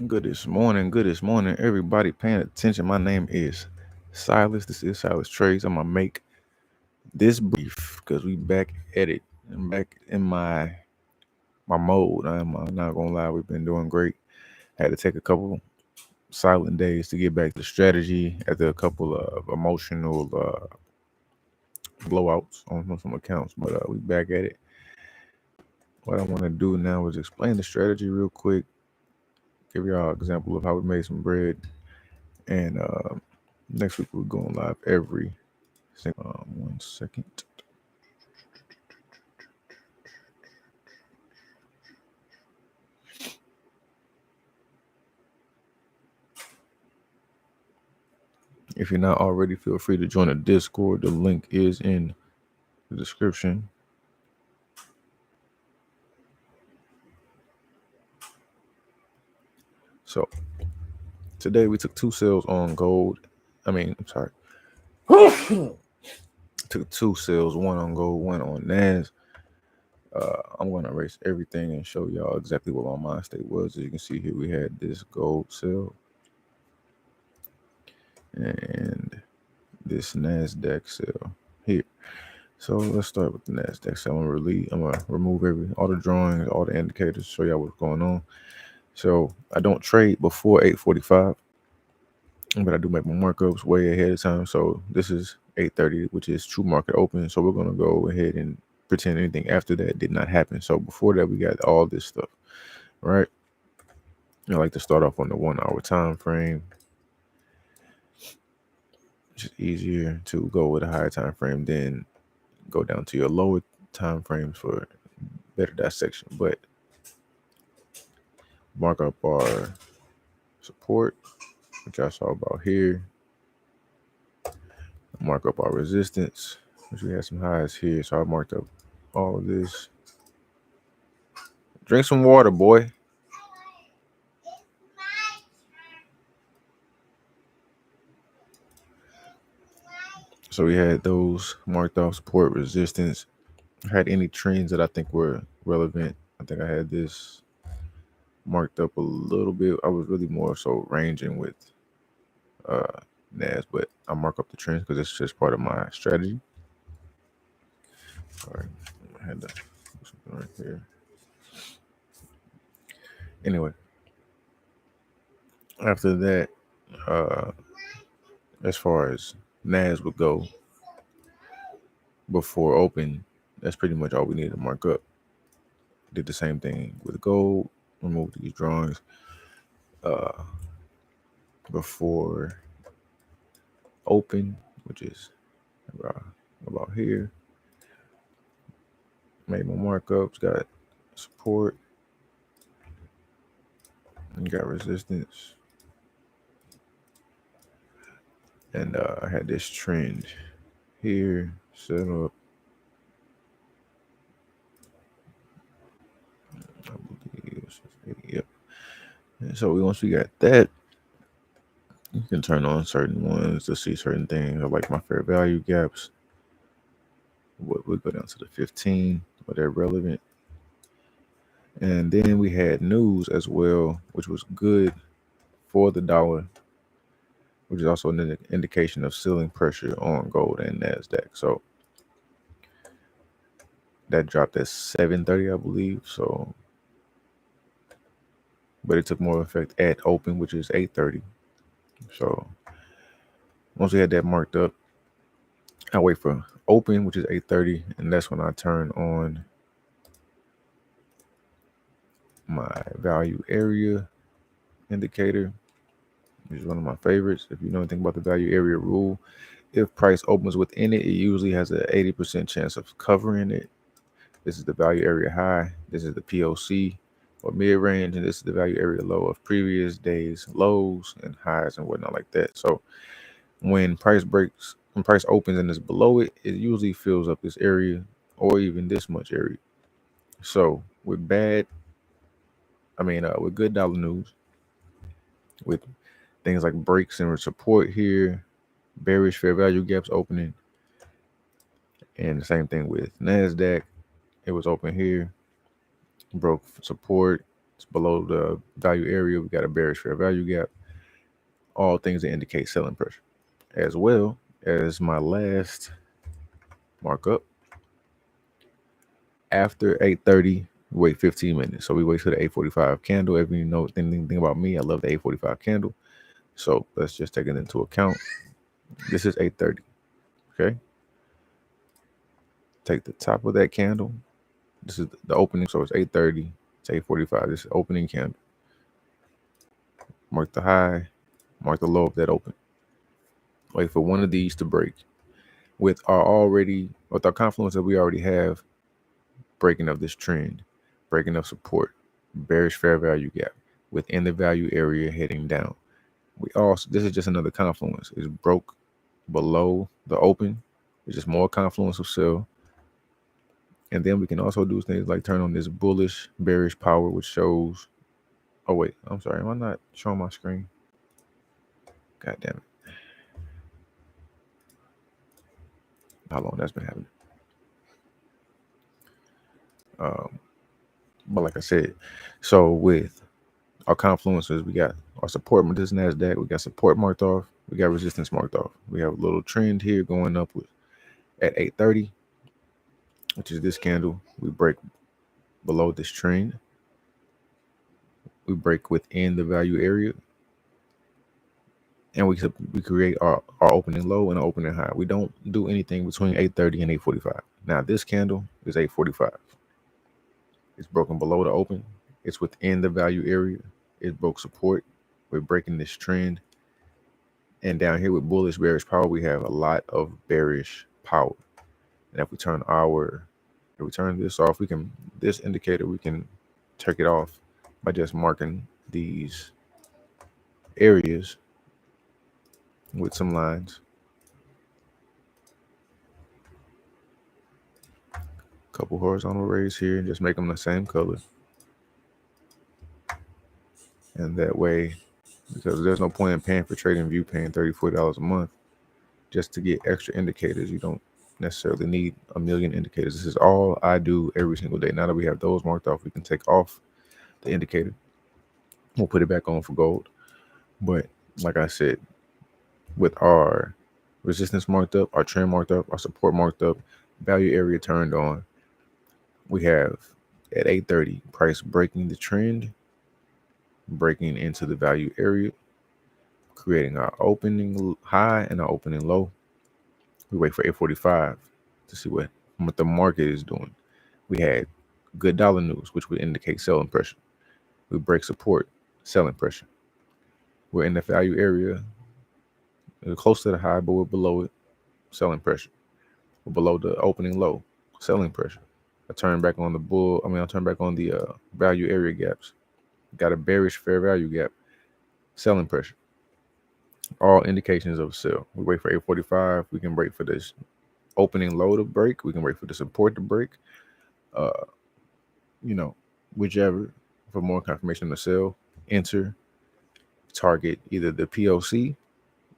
Good this morning. Good this morning. Everybody paying attention. My name is SiliS. This is SiliS Trades. I'm gonna make this brief because we back at it. I'm back in my mode. I'm not gonna lie. We've been doing great. Had to take a couple silent days to get back to strategy after a couple of emotional blowouts on some accounts. But we back at it. What I want to do now is explain the strategy real quick. Give y'all an example of how we made some bread. And next week we're going live every single 1 second. If you're not already, feel free to join the Discord. The link is in the description. So today we took two sales on gold. Took two sales, one on gold, one on NAS. I'm going to erase everything and show y'all exactly what my mind state was. As you can see here, we had this gold sale and this NASDAQ sale here. So let's start with the NASDAQ. So I'm gonna remove all the drawings, all the indicators, show y'all what's going on. So I don't trade before 8:45, but I do make my markups way ahead of time. So this is 8:30, which is true market open. So we're gonna go ahead and pretend anything after that did not happen. So before that, we got all this stuff, right? I like to start off on the 1 hour time frame. It's just easier to go with a higher time frame than go down to your lower time frames for better dissection. But mark up our support, which I saw about here. Mark up our resistance, which we had some highs here. So I marked up all of this. Drink some water, boy. So we had those marked off, support, resistance. Had any trends that I think were relevant. I think I had this marked up a little bit. I was really more so ranging with NAS, but I mark up the trends because it's just part of my strategy. All right, I had to put something right here. Anyway, after that, as far as NAS would go, before open, that's pretty much all we needed to mark up. Did the same thing with gold, removed these drawings before open, which is about here. Made my markups, got support, and got resistance. And I had this trend here set up. I believe, yep. And so once we got that, you can turn on certain ones to see certain things. I like my fair value gaps. We'll go down to the 15, where they're relevant. And then we had news as well, which was good for the dollar, which is also an indication of ceiling pressure on gold and NASDAQ. So that dropped at 7:30, I believe. So, but it took more effect at open, which is 8:30. So once we had that marked up, I wait for open, which is 8:30, and that's when I turn on my value area indicator, which is one of my favorites. If you know anything about the value area rule, if price opens within it, it usually has an 80% chance of covering it. This is the value area high. This is the POC or mid range, and this is the value area low of previous days lows and highs and whatnot like that. So when price opens and is below it, it usually fills up this area or even this much area. So with with good dollar news, with things like breaks and support here, bearish fair value gaps opening, and the same thing with NASDAQ. It was open here, broke support, It's below the value area. We got a bearish fair value gap. All things that indicate selling pressure. As well as my last markup, after 8:30, wait 15 minutes. So we wait till the 8:45 candle. If you know anything about me, I love the 8:45 candle. So let's just take it into account. This is 8:30. Okay. Take the top of that candle. This is the opening. So it's 8:30. It's 8:45. This is opening candle. Mark the high. Mark the low of that open. Wait for one of these to break. With our confluence that we already have, breaking of this trend, breaking of support, bearish fair value gap within the value area heading down. This is just another confluence. It's broke below the open. It's just more confluence of sell. And then we can also do things like turn on this bullish bearish power, which shows. Oh wait, I'm sorry. Am I not showing my screen? God damn it. How long that's been happening? But like I said, so with our confluences, we got our support with this NASDAQ. We got support marked off. We got resistance marked off. We have a little trend here going up at 8:30, which is this candle. We break below this trend. We break within the value area. And we create our opening low and our opening high. We don't do anything between 8:30 and 8:45. Now this candle is 8:45. It's broken below the open. It's within the value area. It broke support. We're breaking this trend. And down here with bullish bearish power, we have a lot of bearish power. And if we turn this off, this indicator, we can take it off by just marking these areas with some lines. Couple horizontal rays here and just make them the same color. And that way, because there's no point in paying for TradingView, paying $34 a month just to get extra indicators. You don't necessarily need a million indicators. This is all I do every single day. Now that we have those marked off, we can take off the indicator. We'll put it back on for gold. But like I said, with our resistance marked up, our trend marked up, our support marked up, value area turned on, we have at 8:30 price breaking the trend, breaking into the value area, creating our opening high and our opening low. We wait for 8:45 to see what the market is doing. We had good dollar news, which would indicate selling pressure. We break support, selling pressure. We're in the value area. We're close to the high, but we're below it, selling pressure. We're below the opening low, selling pressure. I turn back on the value area gaps. Got a bearish fair value gap, selling pressure. All indications of sell. We wait for 8:45. We can wait for this opening low to break. We can wait for the support to break. Whichever. For more confirmation of sell, enter, target either the POC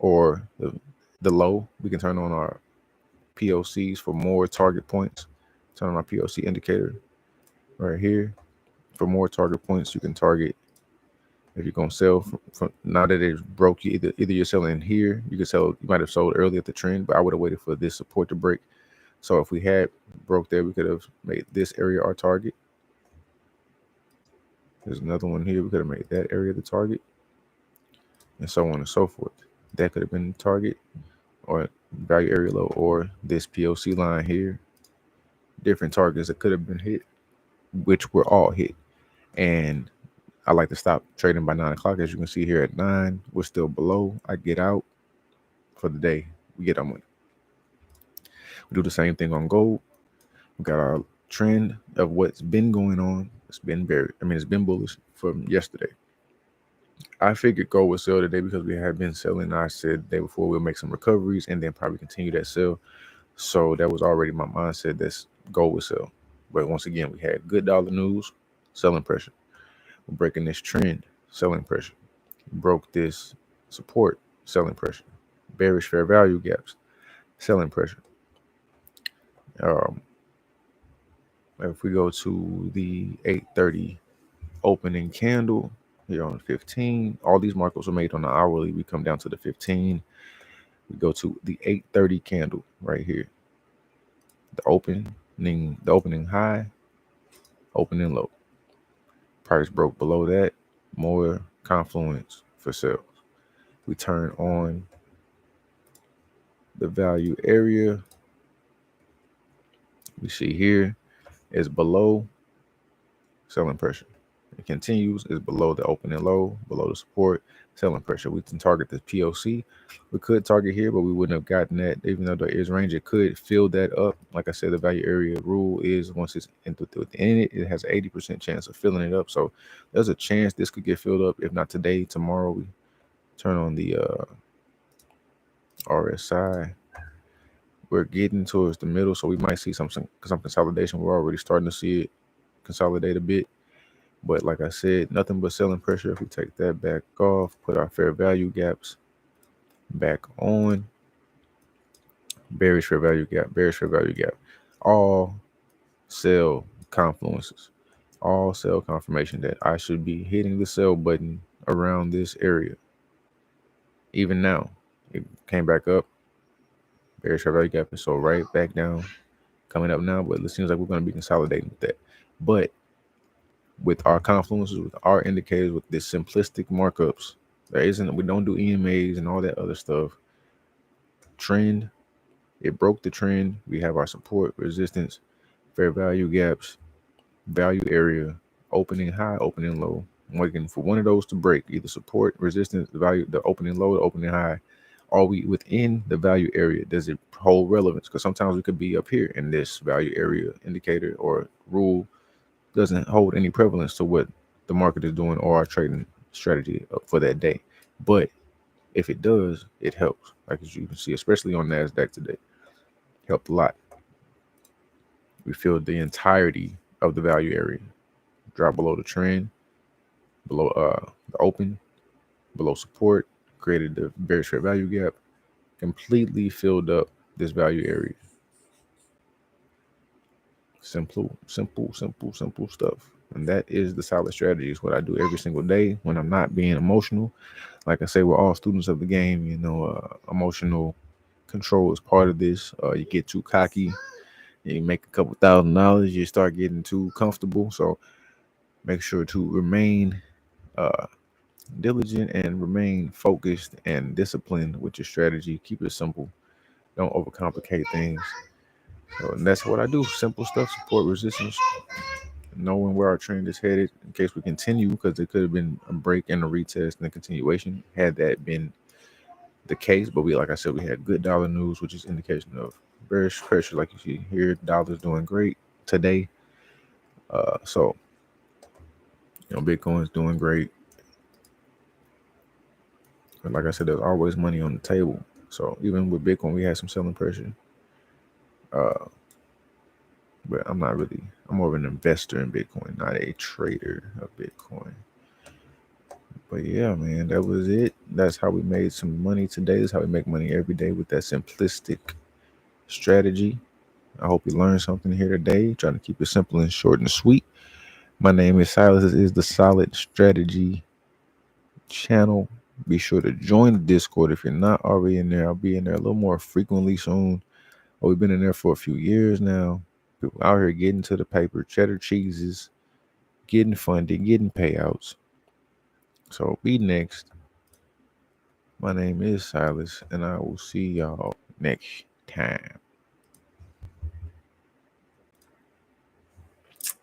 or the low. We can turn on our POCs for more target points. Turn on our POC indicator right here. For more target points, you can target. If you're gonna sell from now that it's broke, either you're selling here. You might have sold early at the trend, but I would have waited for this support to break. So if we had broke there, we could have made this area our target. There's another one here. We could have made that area the target, and so on and so forth. That could have been the target, or value area low, or this POC line here. Different targets that could have been hit, which were all hit. And I like to stop trading by 9 o'clock. As you can see here at 9, we're still below. I get out for the day. We get our money. We do the same thing on gold. We got our trend of what's been going on. It's been it's been bullish from yesterday. I figured gold would sell today because we had been selling. I said the day before we'll make some recoveries and then probably continue that sell. So that was already my mindset that gold would sell. But once again, we had good dollar news, selling pressure. We're breaking this trend, selling pressure. Broke this support, selling pressure. Bearish fair value gaps, selling pressure. If we go to the 8:30 opening candle here on 15. All these markups are made on the hourly. We come down to the 15. We go to the 8:30 candle right here. The opening high, opening low. Price broke below that. More confluence for sales. We turn on the value area. We see here is below selling pressure. It continues, is below the opening low, below the support, selling pressure. We can target the POC. We could target here, but we wouldn't have gotten that. Even though there is range, it could fill that up. Like I said, the value area rule is once it's within it, it has an 80% chance of filling it up. So there's a chance this could get filled up. If not today, tomorrow. We turn on the RSI. We're getting towards the middle, so we might see some consolidation. We're already starting to see it consolidate a bit. But like I said, nothing but selling pressure. If we take that back off, put our fair value gaps back on. Bearish fair value gap, bearish fair value gap. All sell confluences. All sell confirmation that I should be hitting the sell button around this area. Even now, it came back up. Bearish fair value gap, and so right back down, coming up now. But it seems like we're going to be consolidating with that. But with our confluences, with our indicators, with this simplistic markups, we don't do EMAs and all that other stuff. Trend, it broke the trend. We have our support, resistance, fair value gaps, value area, opening high, opening low. I'm waiting for one of those to break, either support, resistance, the value, the opening low, the opening high. Are we within the value area? Does it hold relevance? Because sometimes we could be up here in this value area indicator or rule doesn't hold any prevalence to what the market is doing or our trading strategy for that day. But if it does, it helps. Like as you can see, especially on NASDAQ today, helped a lot. We filled the entirety of the value area. Drop below the trend, below the open, below support, created the bearish fair value gap, completely filled up this value area. Simple stuff. And that is the solid strategy. It's what I do every single day when I'm not being emotional. Like I say, we're all students of the game. Emotional control is part of this. You get too cocky, you make a couple $1,000, you start getting too comfortable. So make sure to remain diligent and remain focused and disciplined with your strategy. Keep it simple. Don't overcomplicate things. And that's what I do. Simple stuff, support, resistance, knowing where our trend is headed in case we continue, because it could have been a break and a retest and a continuation had that been the case. But like I said, we had good dollar news, which is indication of bearish pressure. Like you see here, dollar's doing great today. So Bitcoin's doing great. And like I said, there's always money on the table. So even with Bitcoin, we had some selling pressure. But I'm more of an investor in Bitcoin, not a trader of Bitcoin. But yeah, man, that was it. That's how we made some money today. That's how we make money every day with that simplistic strategy. I hope you learned something here today. Trying to keep it simple and short and sweet. My name is SiliS. This is the Solid Strategy channel. Be sure to join the Discord if you're not already in there. I'll be in there a little more frequently soon. We've been in there for a few years now. People out here getting to the paper, cheddar cheeses, getting funded, getting payouts. So be next. My name is SiliS, and I will see y'all next time.